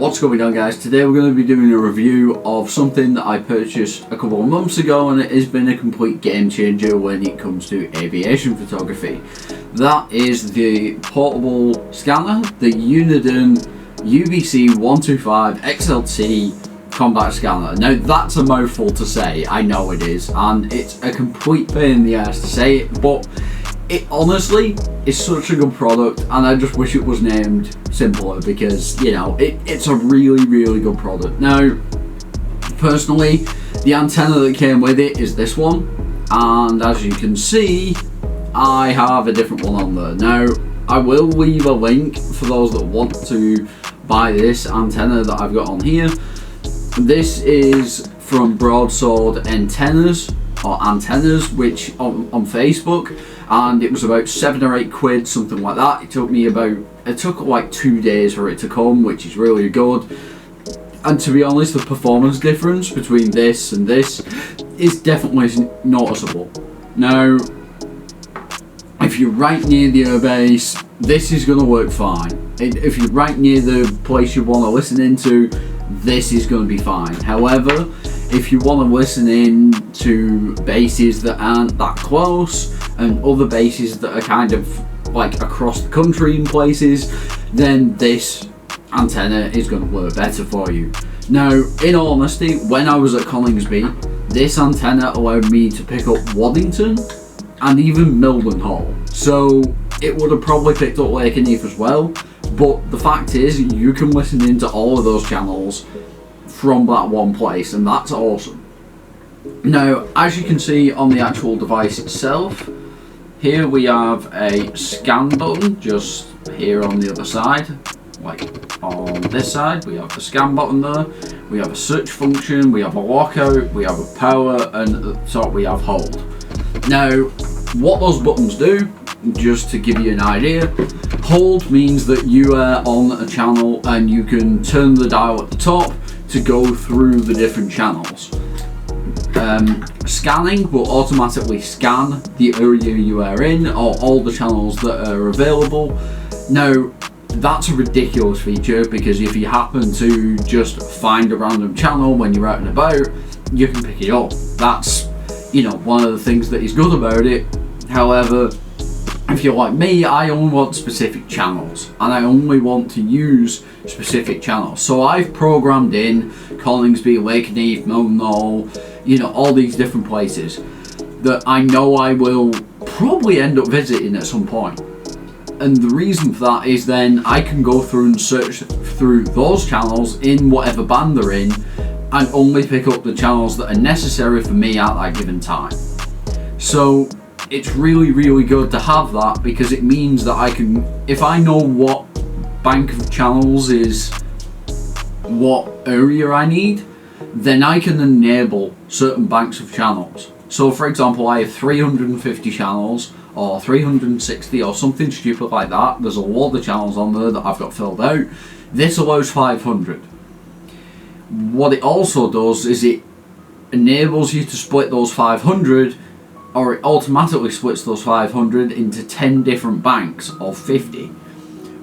What's going on, guys? Today we're going to be doing a review of something that I purchased a couple of months ago, and it has been a complete game changer when it comes to aviation photography. That is the portable scanner, the Uniden UBC 125 XLT combat scanner. Now that's a mouthful to say, I know it is, and it's a complete pain in the ass to say it, but it honestly is such a good product, and I just wish it was named simpler because, you know, it's a really good product. Now, personally, the antenna that came with it is this one, and as you can see, I have a different one on there. Now, I will leave a link for those that want to buy this antenna that I've got on here. This is from Broadsword Antennas, which on Facebook, and it was about 7 or 8 quid, something like that. It took like 2 days for it to come, which is really good. And to be honest, the performance difference between this and this is definitely noticeable. Now, if you're right near the airbase, this is going to work fine. If you're right near the place you want to listen into, this is going to be fine. However, if you want to listen in to bases that aren't that close and other bases that are kind of like across the country in places, then this antenna is going to work better for you. Now, in all honesty, when I was at Coningsby, this antenna allowed me to pick up Waddington and even Mildenhall. So it would have probably picked up Lakenheath as well, but the fact is you can listen into all of those channels from that one place, and that's awesome. Now, as you can see on the actual device itself, here we have a scan button just here on the other side. Like on this side, we have the scan button there, we have a search function, we have a lockout, we have a power, and at the top we have hold. Now, what those buttons do, just to give you an idea, hold means that you are on a channel and you can turn the dial at the top to go through the different channels. Scanning will automatically scan the area you are in, or all the channels that are available. Now, that's a ridiculous feature, because if you happen to just find a random channel when you're out and about, you can pick it up. That's, you know, one of the things that is good about it. However, if you're like me, I only want specific channels, and I only want to use specific channels. So I've programmed in Coningsby, Lakenheath, Mildenhall, you know, all these different places that I know I will probably end up visiting at some point. And the reason for that is then I can go through and search through those channels in whatever band they're in, and only pick up the channels that are necessary for me at that given time. So it's really good to have that, because it means that I can, if I know what bank of channels is what area I need, then I can enable certain banks of channels. So for example, I have 350 channels or 360 or something stupid like that. There's a lot of channels on there that I've got filled out. This allows 500. What it also does is it enables you to split those 500, or it automatically splits those 500 into 10 different banks of 50,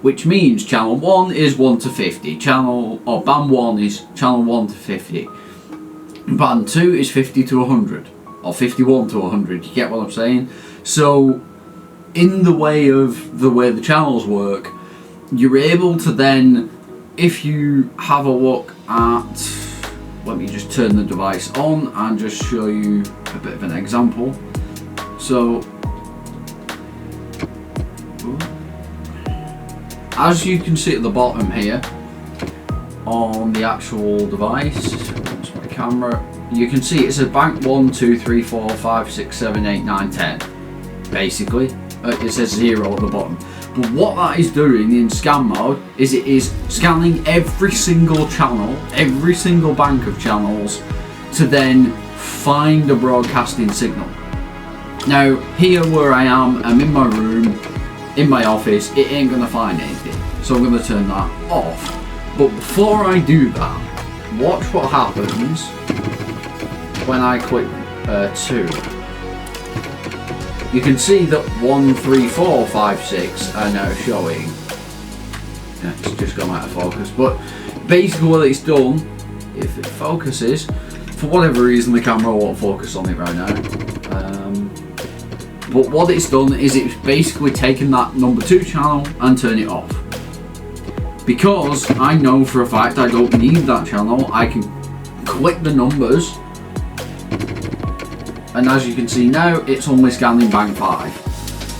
which means channel 1 is 1 to 50, band 1 is channel 1 to 50, band 2 is 50 to 100, or 51 to 100, you get what I'm saying? So in the way the channels work, you're able to then, if you have a look at, let me just turn the device on and just show you a bit of an example. So, as you can see at the bottom here, on the actual device, that's my camera, you can see it says bank 1, 2, 3, 4, 5, 6, 7, 8, 9, 10. Basically, it says 0 at the bottom. But what that is doing in scan mode is it is scanning every single channel, every single bank of channels, to then find a broadcasting signal. Now, here where I am, I'm in my room, in my office, it ain't gonna find anything. So I'm gonna turn that off. But before I do that, watch what happens when I click 2. You can see that 1, 3, 4, 5, 6 are now showing. Yeah, it's just gone out of focus. But basically what it's done, if it focuses, for whatever reason the camera won't focus on it right now, but what it's done is it's basically taken that number 2 channel and turned it off. Because I know for a fact I don't need that channel, I can click the numbers, and as you can see now, it's only scanning bank 5.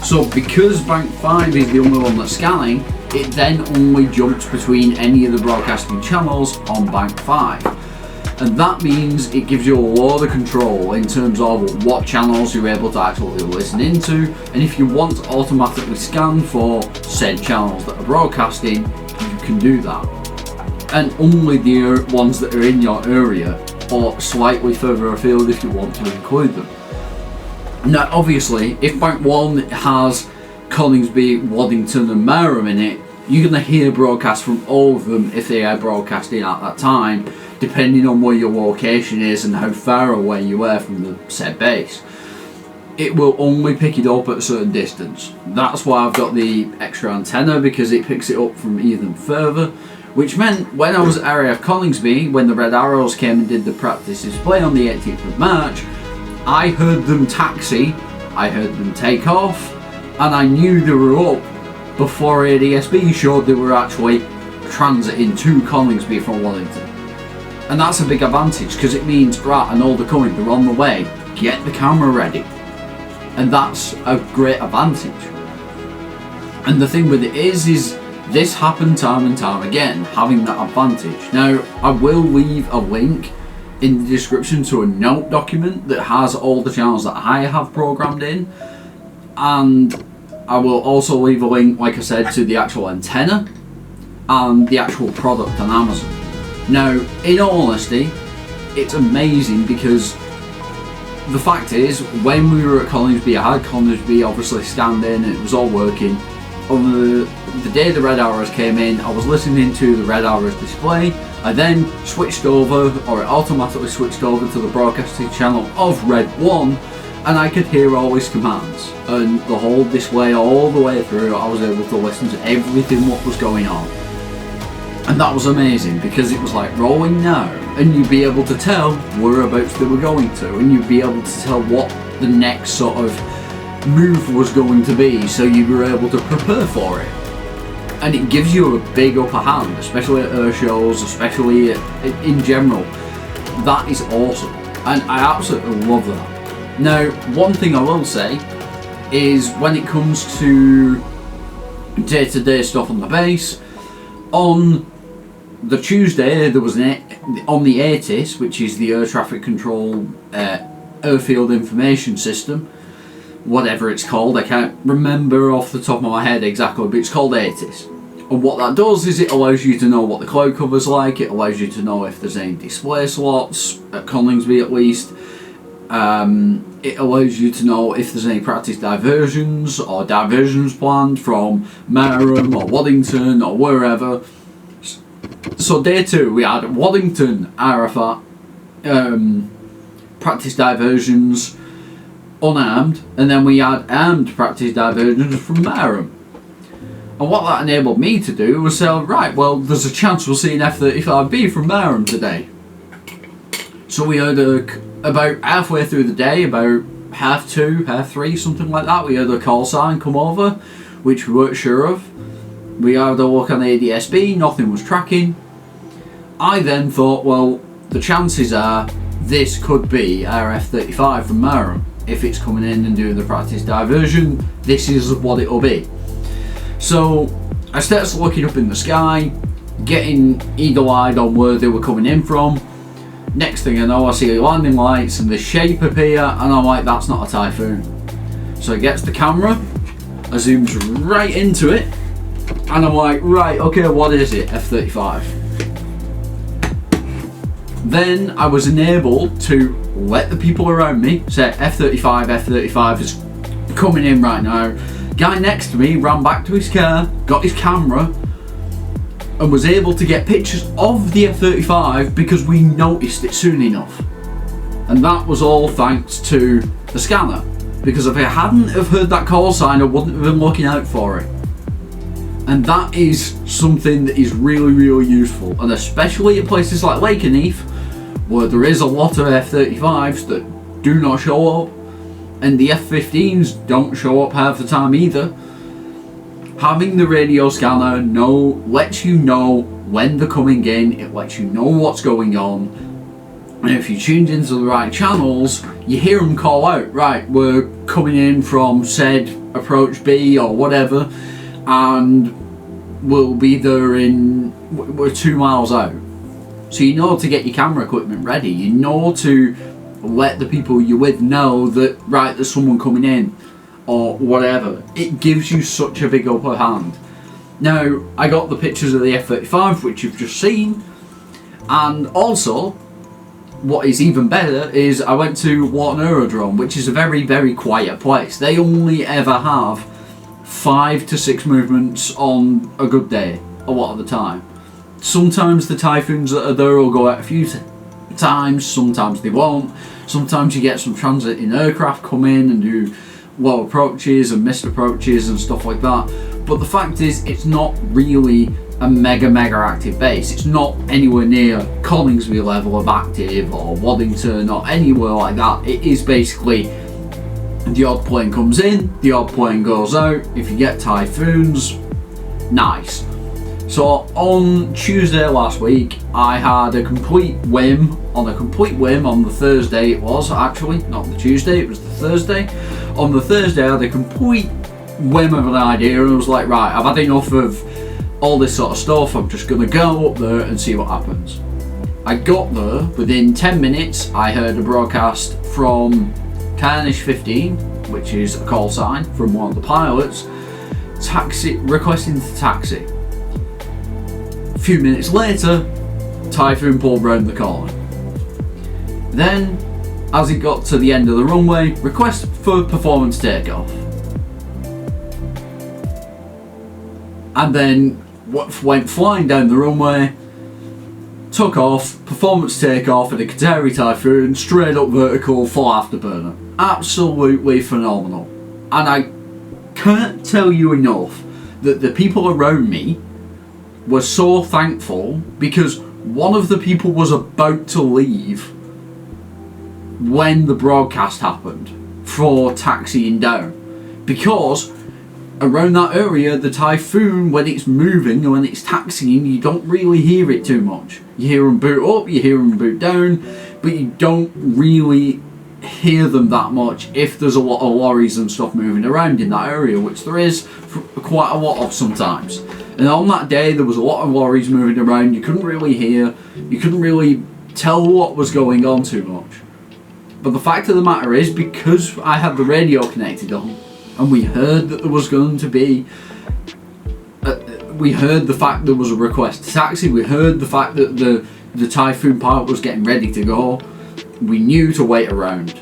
So because bank 5 is the only one that's scanning, it then only jumps between any of the broadcasting channels on bank 5. And that means it gives you a lot of control in terms of what channels you're able to actually listen into, and if you want to automatically scan for said channels that are broadcasting, you can do that. And only the ones that are in your area, or slightly further afield if you want to include them. Now obviously, if bank 1 has Coningsby, Waddington and Marham in it, you're going to hear broadcasts from all of them if they are broadcasting at that time, depending on where your location is and how far away you are from the said base. It will only pick it up at a certain distance. That's why I've got the extra antenna, because it picks it up from even further, which meant when I was at RAF Coningsby, when the Red Arrows came and did the practice display on the 18th of March, I heard them taxi, I heard them take off, and I knew they were up before ADSB showed they were actually transiting to Coningsby from Wellington. And that's a big advantage, because it means, right, I know they're coming, they're on the way, get the camera ready. And that's a great advantage. And the thing with it is this happened time and time again, having that advantage. Now, I will leave a link in the description to a note document that has all the channels that I have programmed in, and I will also leave a link, like I said, to the actual antenna and the actual product on Amazon. Now, in all honesty, it's amazing, because the fact is, when we were at Coningsby, I had Coningsby obviously scanned in and it was all working. On the day the Red Arrows came in, I was listening to the Red Arrows display. I then switched over, or it automatically switched over to the broadcasting channel of Red 1, and I could hear all his commands. And the whole display, all the way through, I was able to listen to everything what was going on. And that was amazing, because it was like rolling now, and you'd be able to tell whereabouts they were going to, and you'd be able to tell what the next sort of move was going to be, so you were able to prepare for it. And it gives you a big upper hand, especially at air shows, especially in general. That is awesome, and I absolutely love that. Now, one thing I will say is, when it comes to day-to-day stuff on the base, on the Tuesday there was on the ATIS, which is the Air Traffic Control Airfield Information System, whatever it's called, I can't remember off the top of my head exactly, but it's called ATIS. And what that does is it allows you to know what the cloud cover's like, it allows you to know if there's any display slots, at Coningsby at least. It allows you to know if there's any practice diversions or diversions planned from Marham or Waddington or wherever. So day 2 we had Waddington Arafat practice diversions unarmed, and then we had armed practice diversions from Marham. And what that enabled me to do was say, right, well, there's a chance we'll see an F-35B from Marham today. So we had about halfway through the day, about 2:30, 3:30, something like that, we had a call sign come over, which we weren't sure of. We had a look on ADSB, nothing was tracking. I then thought, well, the chances are this could be our F-35 from Marham. If it's coming in and doing the practice diversion, this is what it'll be. So I started looking up in the sky, getting eagle-eyed on where they were coming in from. Next thing I know, I see landing lights and the shape appear, and I'm like, that's not a typhoon. So it gets the camera, I zooms right into it, and I'm like, right, okay, what is it? F-35. Then I was enabled to let the people around me say F-35, F-35 is coming in right now. Guy next to me ran back to his car, got his camera, and was able to get pictures of the F-35 because we noticed it soon enough. And that was all thanks to the scanner, because if I hadn't have heard that call sign, I wouldn't have been looking out for it. And that is something that is really, really useful, and especially at places like Lakenheath, where there is a lot of F-35s that do not show up, and the F-15s don't show up half the time either. Having the radio scanner lets you know when they're coming in, it lets you know what's going on, and if you tuned into the right channels, you hear them call out, right, we're coming in from said approach B or whatever, and we'll be there we're 2 miles out. So you know to get your camera equipment ready, you know to let the people you're with know that, right, there's someone coming in, or whatever. It gives you such a big upper hand. Now, I got the pictures of the F-35, which you've just seen, and also, what is even better is I went to Wharton Aerodrome, which is a very, very quiet place. They only ever have 5 to 6 movements on a good day, a lot of the time. Sometimes the Typhoons that are there will go out a few times, sometimes they won't. Sometimes you get some transiting aircraft come in and do low approaches and missed approaches and stuff like that. But the fact is, it's not really a mega active base. It's not anywhere near Coningsby level of active or Waddington or anywhere like that. It is basically the odd plane comes in, the odd plane goes out. If you get Typhoons, nice. So on Tuesday last week, I had a complete whim on the Thursday. It was actually not the Tuesday, it was the Thursday. On the Thursday, I had a complete whim of an idea, and I was like, right, I've had enough of all this sort of stuff. I'm just gonna go up there and see what happens. I got there, within 10 minutes, I heard a broadcast from Carnish 15, which is a call sign from one of the pilots, requesting to taxi. A few minutes later, Typhoon pulled round the corner. Then, as it got to the end of the runway, request for performance takeoff. And then went flying down the runway, took off, performance takeoff in a Qatari Typhoon, straight up vertical, full afterburner. Absolutely phenomenal. And I can't tell you enough that the people around me were so thankful, because one of the people was about to leave when the broadcast happened for taxiing down, because around that area, the Typhoon, when it's moving and when it's taxiing, you don't really hear it too much. You hear them boot up, you hear them boot down, but you don't really hear them that much if there's a lot of lorries and stuff moving around in that area, which there is quite a lot of sometimes. And on that day, there was a lot of lorries moving around. You couldn't really hear, you couldn't really tell what was going on too much. But the fact of the matter is, because I had the radio connected on, and we heard that there was going to be, we heard the fact there was a request to taxi, we heard the fact that the Typhoon pilot was getting ready to go, we knew to wait around.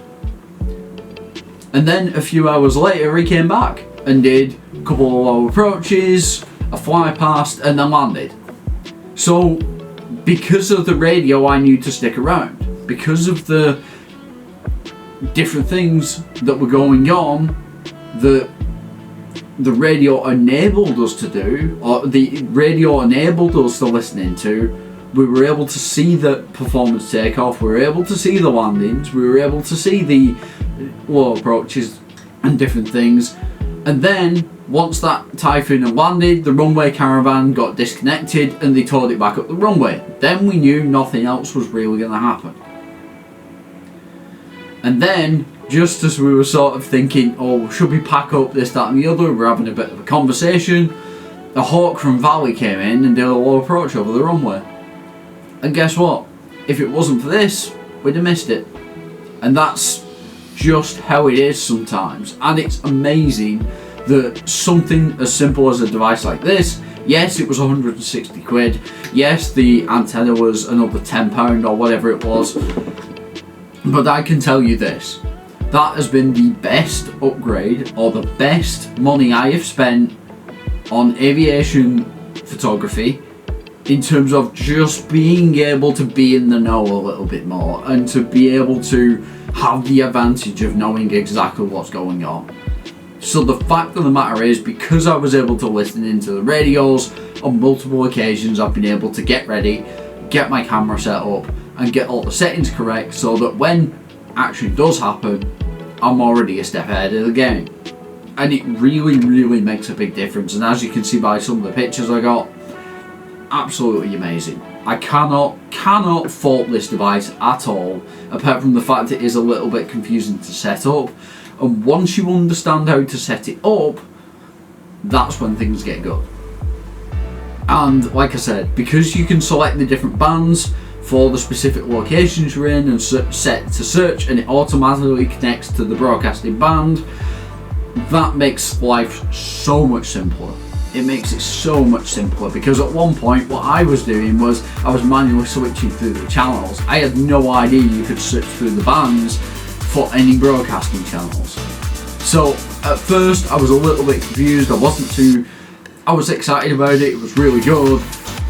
And then a few hours later he came back and did a couple of low approaches, a fly past, and then landed. So because of the radio, I knew to stick around. Because of the different things that were going on that the radio enabled us to do, or the radio enabled us to listen into, we were able to see the performance takeoff, we were able to see the landings, we were able to see the low approaches and different things. And then once that Typhoon had landed, the runway caravan got disconnected and they towed it back up the runway. Then we knew nothing else was really going to happen. And then, just as we were sort of thinking, oh, should we pack up this, that and the other, we're having a bit of a conversation, a Hawk from Valley came in and did a low approach over the runway. And guess what? If it wasn't for this, we'd have missed it. And that's just how it is sometimes. And it's amazing that something as simple as a device like this, yes, it was 160 quid, yes, the antenna was another £10 or whatever it was, but I can tell you this, that has been the best upgrade or the best money I have spent on aviation photography, in terms of just being able to be in the know a little bit more and to be able to have the advantage of knowing exactly what's going on. So the fact of the matter is, because I was able to listen into the radios on multiple occasions, I've been able to get ready, get my camera set up, and get all the settings correct so that when action does happen, I'm already a step ahead of the game. And it really makes a big difference. And as you can see by some of the pictures I got, absolutely amazing. I cannot fault this device at all, apart from the fact it is a little bit confusing to set up. And once you understand how to set it up, that's when things get good. And like I said, because you can select the different bands for the specific locations you're in and set to search, and it automatically connects to the broadcasting band, that makes life so much simpler. It makes it so much simpler, because at one point what I was doing was I was manually switching through the channels. I had no idea you could search through the bands for any broadcasting channels. So at first I was a little bit confused. I was excited about it, it was really good,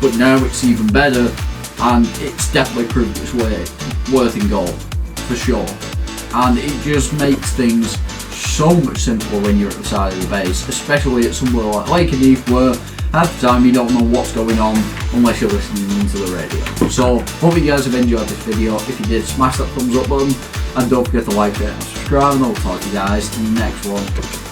but now it's even better, and it's definitely proved its worth in gold, for sure. And it just makes things so much simpler when you're at the side of the base, especially at somewhere like Lake Heath, where half the time you don't know what's going on unless you're listening into the radio. So hope you guys have enjoyed this video. If you did, smash that thumbs up button, and don't forget to like it and subscribe, and I'll talk to you guys in the next one.